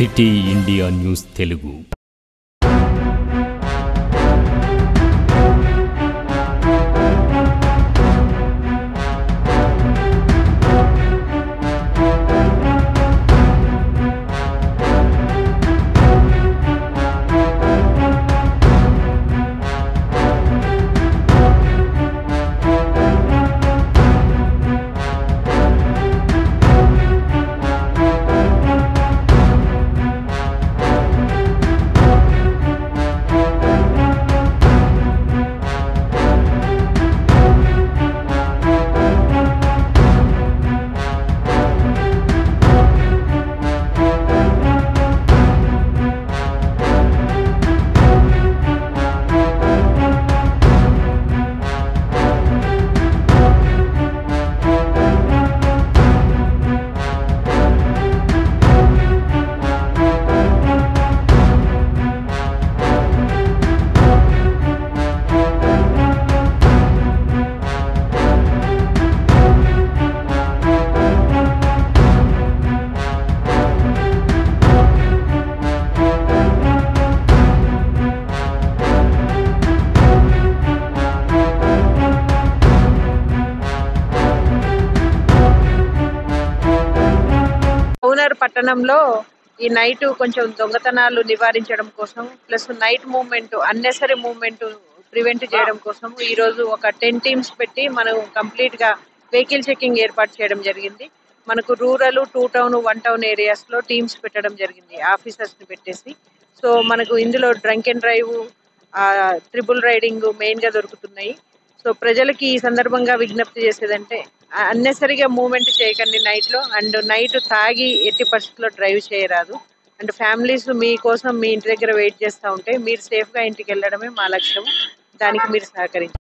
City India news Telugu. పట్టణంలో ఈ night కొంచెం దొంగతనాలు నివారించడం కోసం plus night movement unnecessary movement prevent చేయడం కోసం ఈ రోజు ఒక 10 టీమ్స్ పెట్టి మనం కంప్లీట్ గా వెహికల్ చెకింగ్ ఏర్పాటు చేయడం జరిగింది. మనకు రూరల్ 2 టౌన్ 1 టౌన్ ఏరియాస్ లో టీమ్స్ పెట్టడం జరిగింది ఆఫీసర్స్ ని పెట్టేసి. సో మనకు ఇందులో drunk and drive triple riding main గా దొరుకుతున్నాయి. సో ప్రజలకి ఈ సందర్భంగా విజ్ఞప్తి చేసేదంటే అన్నెసరీగా మూవ్మెంట్ చేయకండి నైట్ లో. అండ్ నైట్ తాగి ఎట్టి పరిస్థితుల్లో డ్రైవ్ చేయరాదు. అండ్ ఫ్యామిలీస్ మీకోసం మీ ఇంటి దగ్గర వెయిట్ చేస్తూ ఉంటే మీరు సేఫ్ గా ఇంటికి వెళ్ళడమే మా లక్ష్యం. దానికి మీరు సహకరించండి.